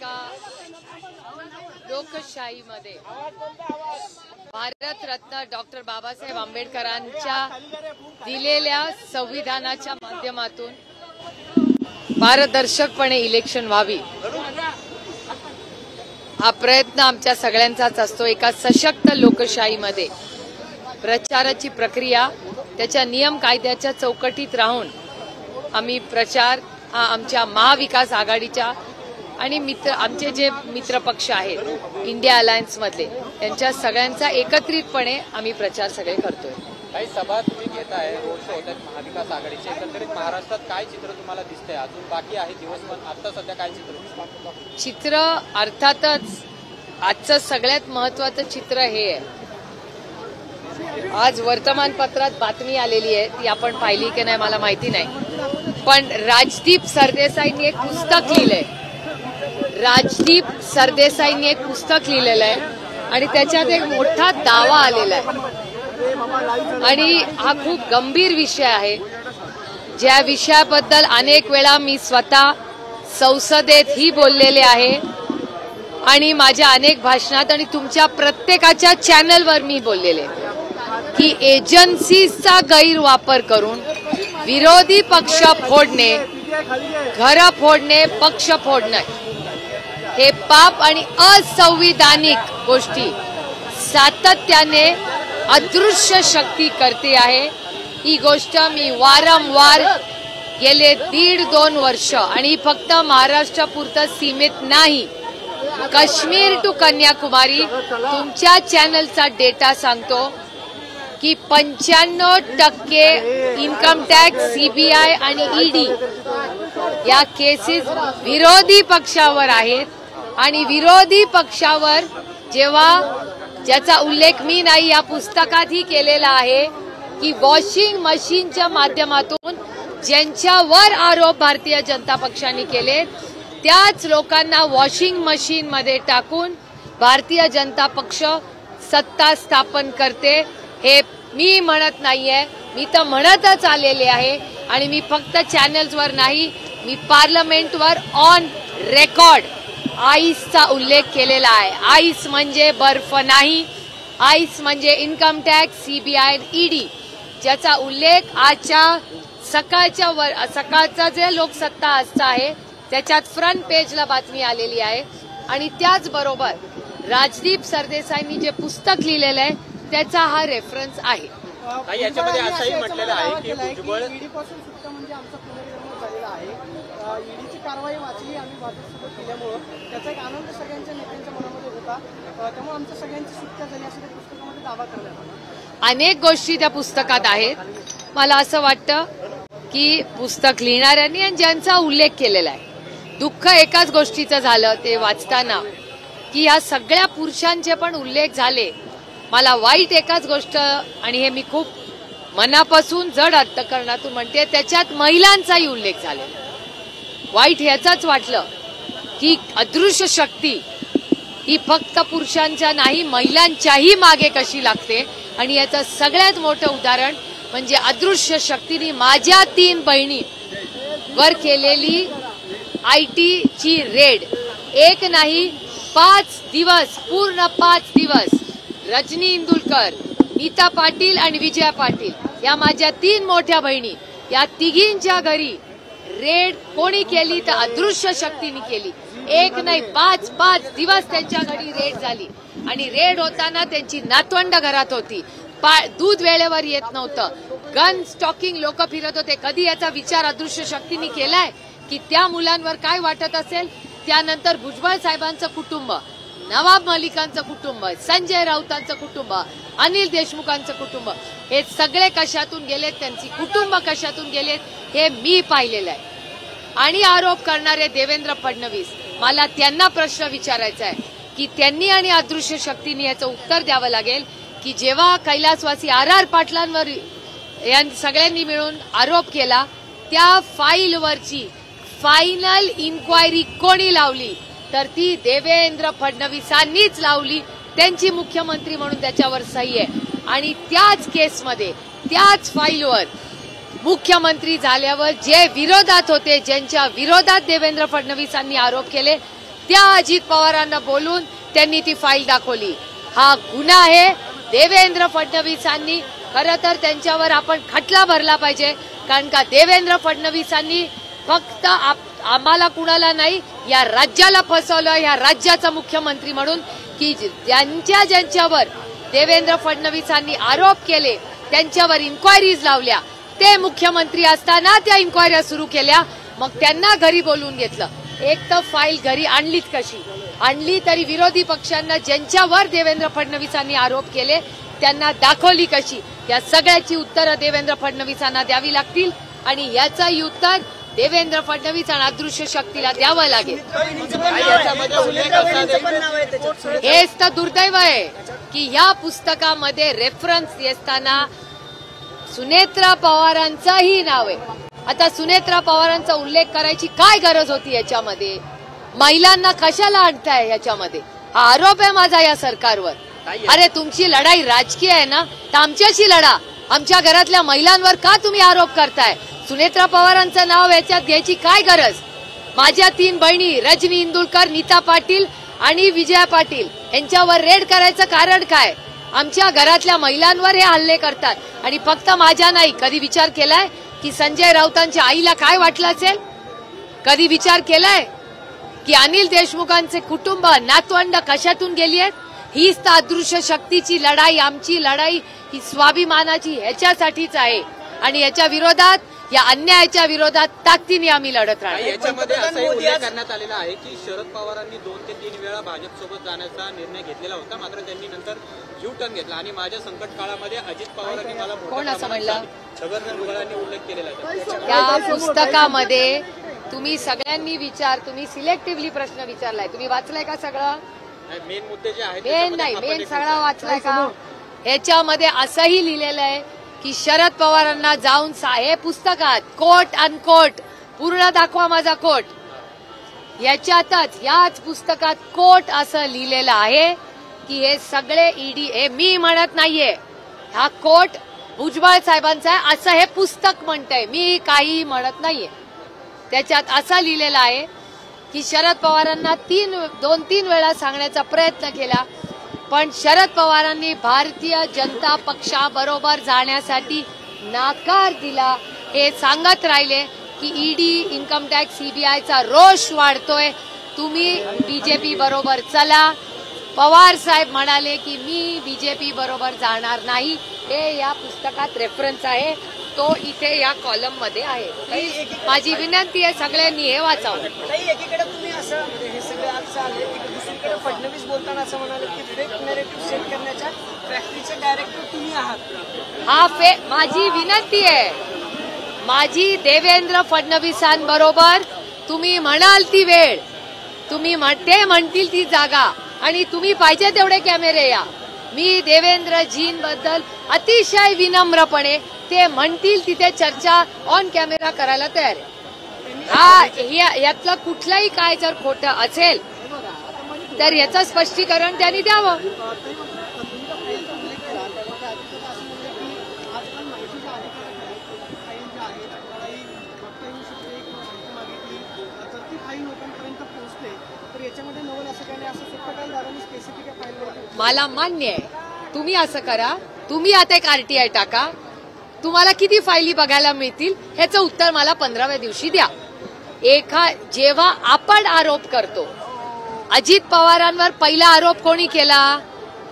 एका लोकशाहीमध्ये भारतरत्न डॉक्टर बाबासाहेब आंबेडकरांच्या दिलेल्या संविधानाच्या माध्यमातून पारदर्शकपणे इलेक्शन व्हावी हा प्रयत्न आमच्या सगळ्यांचाच असतो। एका सशक्त लोकशाहीमध्ये प्रचाराची प्रक्रिया त्याच्या नियम कायद्याच्या चौकटीत राहून आम्ही प्रचार हा आमच्या महाविकास आघाडीच्या आणि आमचे जे मित्र पक्ष आहेत इंडिया अलायन्स मधले त्यांच्या सगळ्यांचा एकत्रितपणे आम्ही प्रचार सगळे करतोय। काही सभा तुम्ही घेताय, रोड शो होतात महाविकास आघाडीचे, एकंदरीत महाराष्ट्रात काय चित्र तुम्हाला दिसतंय? अजून बाकी आहे दिवस, पण आता सध्या काय चित्र अर्थातच आजचं सगळ्यात महत्वाचं चित्र हे आहे। आज वर्तमानपत्रात बातमी आलेली आहे, ती आपण पाहिली की नाही मला माहिती नाही, पण राजदीप सरदेसाईंनी एक पुस्तक लिहिलंय। राजदीप सरदेसाईंनी एक पुस्तक लिहिलेलं आहे आणि त्याच्यात एक मोठा दावा आलेला आहे आणि हा खूप गंभीर विषय आहे, ज्या विषयाबद्दल अनेक वेळा मी स्वतः संसदेतही बोललेले आहे आणि माझ्या अनेक भाषणात आणि तुमच्या प्रत्येकाच्या चॅनलवर मी बोललेले की एजन्सीचा गैरवापर करून विरोधी पक्ष फोडणे, घर फोडणे, पक्ष फोडणे हे पाप आणि असंविधानिक गोष्टी सातत्याने अदृश्य शक्ती करते आहे। ही गोष्ट मी वारंवार गेले 1.5-2 वर्ष आणि फक्त महाराष्ट्रापुरतं सीमित नाही, काश्मीर टू कन्याकुमारी तुमच्या चॅनलचा डेटा सांगतो की 95% इन्कम टॅक्स, सीबीआय आणि ईडी या केसेस विरोधी पक्षावर आहेत आणि विरोधी पक्षावर जेव्हा ज्याचा उल्लेख मी नाही या पुस्तकातही केलेला आहे की वॉशिंग मशीनच्या माध्यमातून ज्यांच्यावर आरोप भारतीय जनता पक्षाने केले त्याच लोकांना वॉशिंग मशीन मध्ये टाकून भारतीय जनता पक्ष सत्ता स्थापन करते। हे मी म्हणत नाहीये, मी तर म्हणतच आलेले आहे आणि मी फक्त चॅनल्सवर नाही, मी पार्लमेंटवर ऑन रेकॉर्ड आईसचा उल्लेख केलेला आहे। आईस म्हणजे बर्फ नाही, आईस म्हणजे इन्कम टॅक्स, सीबीआय, ईडी ज्याचा उल्लेख आजच्या सकाळचा जे लोकसत्ता आजचा आहे त्याच्यात फ्रंट पेजला बातमी आलेली आहे आणि त्याचबरोबर राजदीप सरदेसाईंनी जे पुस्तक लिहिलेलं आहे त्याचा हा रेफरन्स आहे। याच्यामध्ये असंही म्हटलेलं आहे की भुजबळ ईडी पासून सुटका म्हणजे आमचा पुनर्जन्म झालेला आहे। ईडीची कारवाई वाचली आम्ही भाजपसोबत केल्यामुळे त्याचा एक आनंद सगळ्यांच्या नेत्यांच्या मनामध्ये होता, त्यामुळे आमच्या सगळ्यांची सुटका झाली असं त्या पुस्तकामध्ये दावा करण्यात आला। अनेक गोष्टी त्या पुस्तकात आहेत। मला असं वाटतं की पुस्तक लिहिणाऱ्यांनी आणि ज्यांचा उल्लेख केलेला आहे, दुःख एकाच गोष्टीचं झालं ते वाचताना की या सगळ्या पुरुषांचे पण उल्लेख झाले। मला वाईट एकाच गोष्ट, आणि हे मी खूप मनापासून जड अंतःकरणातून म्हणते, त्याच्यात महिलांचाही उल्लेख झालेला। वाईट ह्याचाच वाटलं की अदृश्य शक्ती ही फक्त पुरुषांच्या नाही महिलांच्याही मागे कशी लागते आणि याचं सगळ्यात मोठं उदाहरण म्हणजे अदृश्य शक्तीने माझ्या 3 बहिणी वर केलेली आयटीची रेड। एक नाही 5 दिवस, पूर्ण 5 दिवस रजनी इंदुलकर, नीता पाटील आणि विजया पाटील या माझ्या 3 मोठ्या बहिणी, या तिघींच्या घरी रेड कोणी केली तर अदृश्य शक्तीने केली। एक नाही 5 दिवस त्यांच्या घरी रेड झाली आणि रेड होताना त्यांची नातवंड घरात होती, दूध वेळेवर येत नव्हतं, गन स्टॉकिंग लोक फिरत होते। कधी याचा विचार अदृश्य शक्तीने केलाय की त्या मुलांवर काय वाटत असेल? त्यानंतर भुजबळ साहेबांचं कुटुंब, नवाब मलिकांचं कुटुंब, संजय राऊतांचं कुटुंब, अनिल देशमुखांचं कुटुंब, हे सगळे कशातून गेलेत, त्यांची कुटुंब कशातून गेलेत हे मी पाहिलेलं आहे। आणि आरोप करणारे देवेंद्र फडणवीस, मला त्यांना प्रश्न विचारायचा आहे की त्यांनी आणि अदृश्य शक्तीने याचं उत्तर द्यावं लागेल की जेव्हा कैलासवासी RR पाटलांवर या सगळ्यांनी मिळून आरोप केला त्या फाईलवरची फायनल इन्क्वायरी कोणी लावली तर ती देवेंद्र फडणवीसांनीच लावली। त्यांची मुख्यमंत्री म्हणून त्याच्यावर सही आहे आणि त्याच केसमध्ये त्याच फाईलवर मुख्यमंत्री झाल्यावर जे विरोधात होते, ज्यांच्या विरोधात देवेंद्र फडणवीसांनी आरोप केले त्या अजित पवारांना बोलून त्यांनी ती फाईल दाखवली. हा गुन्हा आहे. देवेंद्र फडणवीसांनी खरं तर त्यांच्यावर आपण खटला भरला पाहिजे, कारण का देवेंद्र फडणवीसांनी फक्त आम्हाला कुणाला नाही, या राज्याला फसवलं. या राज्याचा मुख्यमंत्री म्हणून की ज्यांच्यावर देवेंद्र फडणवीसांनी आरोप केले त्यांच्यावर इन्क्वायरीज लावल्या, ते मुख्यमंत्री असताना त्या इन्क्वायऱ्या सुरू केल्या. मग त्यांना घरी बोलवून घेतलं. एक तर फाईल घरी आणलीच कशी आणली, तरी विरोधी पक्षांना ज्यांच्यावर देवेंद्र फडणवीसांनी आरोप केले त्यांना दाखवली कशी, या सगळ्याची उत्तरं देवेंद्र फडणवीसांना द्यावी लागतील. आणि याचंही उत्तर देवेंद्र फडणवीस आणि अदृश्य शक्तीला द्यावं लागेल. हेच तर दुर्दैव आहे की या पुस्तकामध्ये रेफरन्स असताना सुनेत्रा पवारांचंही नाव आहे. आता सुनेत्रा पवारांचा उल्लेख करायची काय गरज होती याच्यामध्ये? महिलांना कशाला आणताय याच्यामध्ये? हा आरोप आहे माझा या सरकारवर. अरे तुमची लढाई राजकीय आहे ना, तर आमच्याशी लढा. आमच्या घरातल्या महिलांवर का तुम्ही आरोप करताय? सुनेत्रा पवारांचं नाव याच्यात घ्यायची काय गरज? माझ्या 3 बहिणी रजनी इंदुलकर, नीता पाटील आणि विजया पाटील यांच्यावर रेड करायचं कारण काय? आमच्या घरातल्या महिलांवर हे हल्ले करतात. आणि फक्त माझ्या नाही, कधी विचार केलाय की संजय राऊतांच्या आईला काय वाटलं असेल? कधी विचार केलाय की अनिल देशमुखांचे कुटुंब नातवंड कशातून गेली आहेत? हीच तर अदृश्य शक्तीची लढाई. आमची लढाई ही स्वाभिमानाची ह्याच्यासाठीच आहे आणि याच्या विरोधात, या अन्यायाच्या विरोधात ताकदीने आम्ही लढत राहणार. याच्यामध्ये असाही उल्लेख करण्यात आलेला आहे की शरद पवारांनी 2 ते 3 वेळा भाजपसोबत जाण्याचा निर्णय घेतलेला होता, मात्र त्यांनी नंतर यू टर्न घेतला. आणि माझ्या संकट काळामध्ये अजित पवारांनी मला कोण असं म्हणलं? छगन भुजबळांनी उल्लेख केलेला आहे. त्या पुस्तकामध्ये तुम्ही सगळ्यांनी तुम्ही सिलेक्टिव्हली प्रश्न विचारलाय. तुम्ही वाचलाय का सगळं? मेन मुद्दे जे आहेत मेन नाही, मेन सगळा वाचलाय का? ह्याच्यामध्ये असंही लिहिलेलं आहे की शरद पवारांना जाऊन हे पुस्तकात कोट अनकोट पूर्ण दाखवा माझा कोट. याच्यातच याच पुस्तकात कोट असं लिहिलेलं आहे की हे सगळे ईडी, हे मी म्हणत नाहीये, हा कोट भुजबळ साहेबांचा आहे असं हे पुस्तक म्हणतंय. मी काही म्हणत नाहीये. त्याच्यात असं लिहिलेलं आहे की शरद पवारांना 2-3 वेळा सांगण्याचा प्रयत्न केला, पण शरद पवारांनी भारतीय जनता पक्षाबरोबर जाण्यासाठी नाकार दिला. हे सांगत राहिले की ईडी, इन्कम टॅक्स, सीबीआयचा रोष वाढतोय, तुम्ही बीजेपी बरोबर चला. पवार साहेब म्हणाले की मी बीजेपी बरोबर जाणार नाही. हे या पुस्तकात रेफरन्स आहे, तो इथे या कॉलम मध्ये आहे. माझी विनंती आहे सगळ्यांनी हे वाचावं. एकीकडे तुम्ही असं हे सगळं आज चाललंय, दुसरीकडे फडणवीस बोलताना असं म्हणाले की फेक नॅरेटिव्ह सेट करण्याच्या फॅक्टरीचे डायरेक्टर तुम्ही आहात. माझी विनंती आहे, माझी देवेंद्र फडणवीसांबरोबर तुम्ही म्हणाल ती वेळ, तुम्ही ते म्हणतील ती जागा, आणि तुम्ही पाहिजे तेवढे कॅमेरे या. मी देवेंद्रजींबद्दल अतिशय विनम्रपणे ते म्हणतील तिथे चर्चा ऑन कॅमेरा करायला तयार आहे. यातलं कुठलंही काय जर खोटं असेल तर याचं स्पष्टीकरण त्यांनी द्यावं. मला मान्य आहे, तुम्ही असं करा, तुम्ही आता एक आरटीआय टाका, तुम्हाला किती फायली बघायला मिळतील ह्याचं उत्तर मला 15व्या दिवशी द्या. जेव्हा आपण आरोप करतो, अजित पवारांवर पहिला आरोप कोणी केला?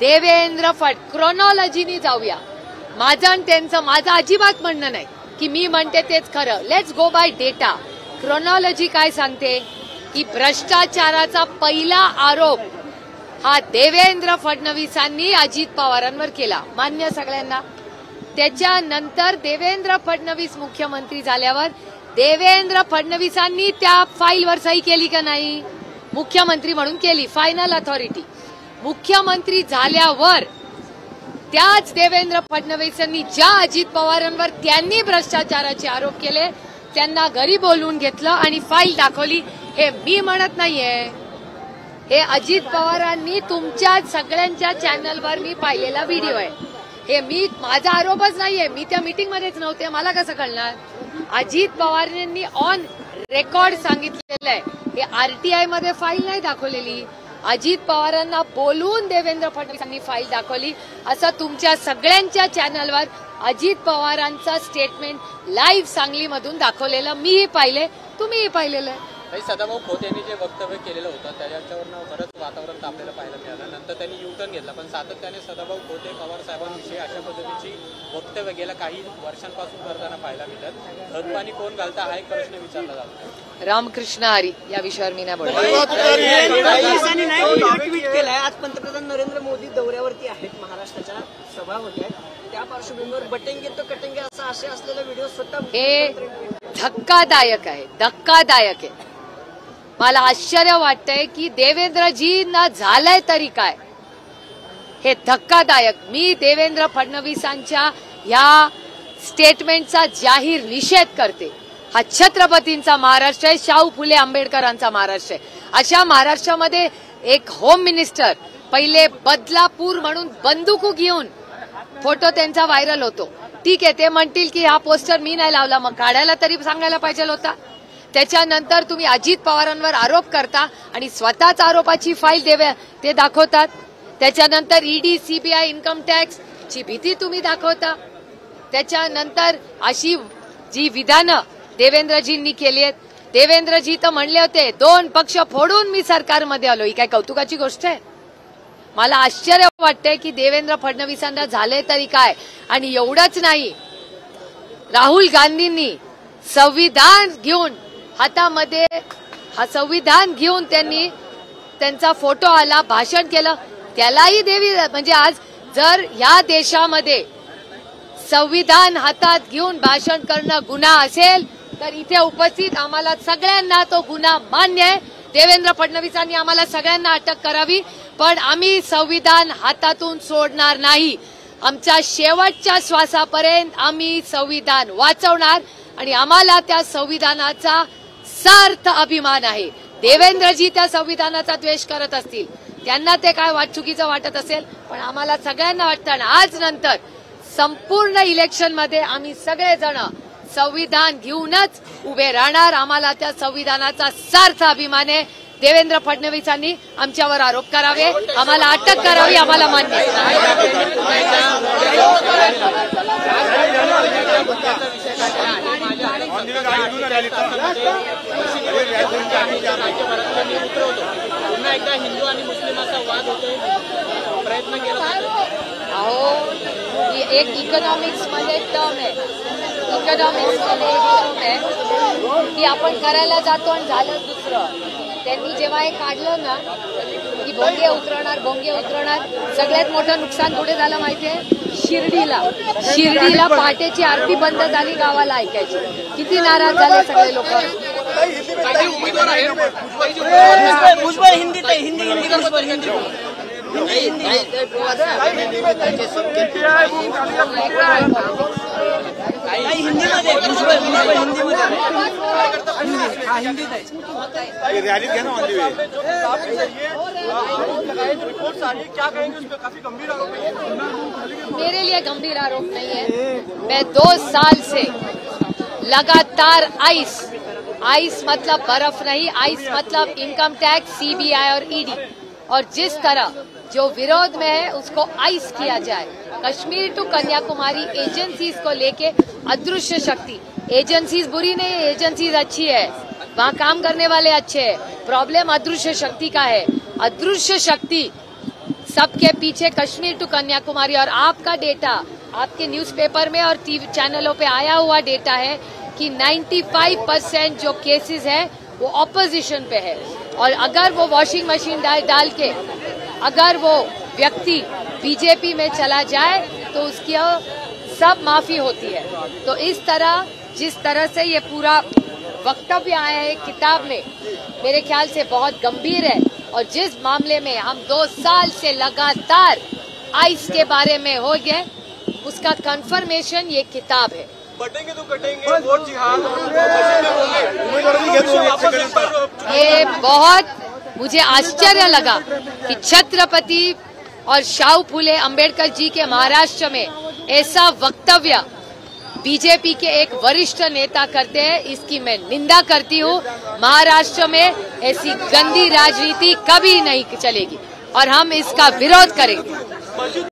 देवेंद्र क्रोनॉलॉजीनी जाऊया. माझं आणि त्यांचं, माझं अजिबात म्हणणं नाही की मी म्हणते तेच खरं. Let's go bye data. Chronology काय सांगते की भ्रष्टाचाराचा पहिला आरोप हा देवेंद्र फडणवीसांनी अजित पवारांवर केला. मान्य सगळ्यांना. त्याच्यानंतर देवेंद्र फडणवीस मुख्यमंत्री झाल्यावर देवेंद्र फडणवीसांनी त्या फाईलवर सही केली का नाही? मुख्यमंत्री म्हणून केली, फायनल अथॉरिटी. मुख्यमंत्री झाल्यावर त्याच देवेंद्र फडणवीसांनी ज्या अजित पवारांवर त्यांनी भ्रष्टाचाराचे आरोप केले त्यांना घरी बोलवून घेतलं आणि फाईल दाखवली. हे मी म्हणत नाहीये, हे अजित पवारांनी तुमच्या सगळ्यांच्या चॅनलवर मी पाहिलेला व्हिडिओ आहे. हे माझा आरोपच नाहीये, मी त्या मीटिंग मध्येच नव्हते, मला कसं कळणार? अजित पवारांनी ऑन रेकॉर्ड सांगितलेलं आहे. हे आरटीआय मध्ये फाईल नाही दाखवलेली. अजित पवारांना बोलून देवेंद्र फडणवीसांनी फाईल दाखवली. असं तुमच्या सगळ्यांच्या चॅनलवर अजित पवारांचा स्टेटमेंट लाईव्ह सांगलीमधून दाखवलेलं मीही पाहिले, तुम्हीही पाहिलेलं आहे. सदाभाऊ खोत यांनी जे वक्तव्य केलेलं होतं त्याच्यावरनं बरंच वातावरण आपल्याला पाहायला मिळालं. नंतर त्यांनी युटर्न घेतला, पण सातत्याने सदाभाऊ खोते पवार साहेबांविषयी अशा पद्धतीची वक्तव्य गेल्या काही वर्षांपासून करताना पाहायला मिळतात. खतपाणी कोण घालता हा एक प्रश्न विचारला जातो. रामकृष्ण हरी या विषयावर मी नाही बोलणार. ट्विट केलंय. आज पंतप्रधान नरेंद्र मोदी दौऱ्यावरती आहेत, महाराष्ट्राच्या सभा होत्या, त्या पार्श्वभूमीवर बटेंगे तो कटेंगे असा आशय असलेला व्हिडिओ स्वतः हे धक्कादायक आहे, धक्कादायक आहे. मला आश्चर्य वाटतंय की देवेंद्रजींना झालंय तरी काय, हे धक्कादायक. मी देवेंद्र फडणवीसांच्या ह्या स्टेटमेंटचा जाहीर निषेध करते. हा छत्रपतींचा महाराष्ट्र आहे, शाहू फुले आंबेडकरांचा महाराष्ट्र आहे. अशा महाराष्ट्रामध्ये एक होम मिनिस्टर पहिले बदलापूर म्हणून बंदूक घेऊन फोटो त्यांचा व्हायरल होतो. ठीक आहे, ते म्हणतील की हा पोस्टर मी नाही लावला, मग काढायला तरी सांगायला पाहिजे होता. त्याच्यानंतर तुम्ही अजित पवारांवर आरोप करता आणि स्वतःच आरोपाची फाईल ते दाखवतात. त्याच्यानंतर ईडी, सीबीआय, इन्कम टॅक्स ची भीती तुम्ही दाखवता. त्याच्यानंतर अशी जी विधानं देवेंद्रजींनी केली आहेत, देवेंद्रजी तर म्हणले होते 2 पक्ष फोडून मी सरकारमध्ये आलो. ही काय कौतुकाची गोष्ट आहे? मला आश्चर्य वाटतंय की देवेंद्र फडणवीसांना झाले तरी काय. आणि एवढंच नाही, राहुल गांधींनी संविधान घेऊन हातामध्ये, हा संविधान घेऊन त्यांनी त्यांचा फोटो आला, भाषण केलं, त्यालाही म्हणजे आज जर या देशामध्ये संविधान हातात घेऊन भाषण करणं गुन्हा असेल तर इथे उपस्थित आम्हाला सगळ्यांना तो गुन्हा मान्य आहे. देवेंद्र फडणवीसांनी आम्हाला सगळ्यांना अटक करावी, पण आम्ही संविधान हातातून सोडणार नाही. आमच्या शेवटच्या श्वासापर्यंत आम्ही संविधान वाचवणार आणि आम्हाला त्या संविधानाचा सार्थ अभिमान आहे. देवेंद्रजी त्या संविधानाचा द्वेष करत असतील, त्यांना ते काय चुकीचं वाटत असेल, पण आम्हाला सगळ्यांना वाटतं. आणि आज नंतर संपूर्ण इलेक्शनमध्ये आम्ही सगळेजण संविधान घेऊनच उभे राहणार. आम्हाला त्या संविधानाचा सार्थ अभिमान आहे. देवेंद्र फडणवीसांनी आमच्यावर आरोप करावे, आम्हाला अटक करावी, आम्हाला मान्य आहे. पुन्हा एकदा हिंदू आणि मुस्लिमांचा वाद होतोय, प्रयत्न केला. अहो, ही एक इकॉनॉमिक्स मध्ये टर्म आहे, इकॉनॉमिक्स मध्ये एक टर्म आहे की आपण करायला जातो आणि झालं दुसरं. त्यांनी जेव्हा हे काढलं ना की भोंगे उतरणार, सगळ्यात मोठं नुकसान कुठे झालं माहितीये? शिर्डीला पहाटेची आरती बंद झाली, गावाला ऐकायची. किती नाराज झाले सगळे लोक. रैली क्या ना मेरे लिए गंभीर आरोप नहीं है. मैं 2 साल से लगातार आइस मतलब बर्फ नहीं, आइस मतलब इनकम टैक्स, सीबीआई और ईडी, और जिस तरह जो विरोध में है उसको आइस किया जाए. कश्मीर टू कन्याकुमारी एजेंसीज को लेके अदृश्य शक्ति, एजेंसीज बुरी नहीं है, एजेंसीज अच्छी है, वहाँ काम करने वाले अच्छे हैं. प्रॉब्लम अदृश्य शक्ति का है. अदृश्य शक्ति सबके पीछे कश्मीर टू कन्याकुमारी. और आपका डेटा आपके न्यूज़पेपर में और टीवी चैनलों पे आया हुआ डेटा है कि 95% जो केसेस है वो ऑपोजिशन पे है. और अगर वो वॉशिंग मशीन डाल के अगर वो व्यक्ति बीजेपी में चला जाए तो उसकी सब माफी होती है. तो इस तरह जिस तरह से ये पूरा वक्तव्य आया है किताब में, मेरे ख्याल से बहुत गंभीर है. और जिस मामले में हम 2 साल से लगातार आइस के बारे में हो गए, उसका कंफर्मेशन ये किताब है. बटेंगे तो कटेंगे, वोट जिहाद ये बहुत मुझे आश्चर्य लगा कि छत्रपति और शाहू फुले अंबेडकर जी के महाराष्ट्र में ऐसा वक्तव्य बीजेपी के एक वरिष्ठ नेता करते हैं, इसकी मैं निंदा करती हूँ। महाराष्ट्र में ऐसी गंदी राजनीति कभी नहीं चलेगी और हम इसका विरोध करेंगे।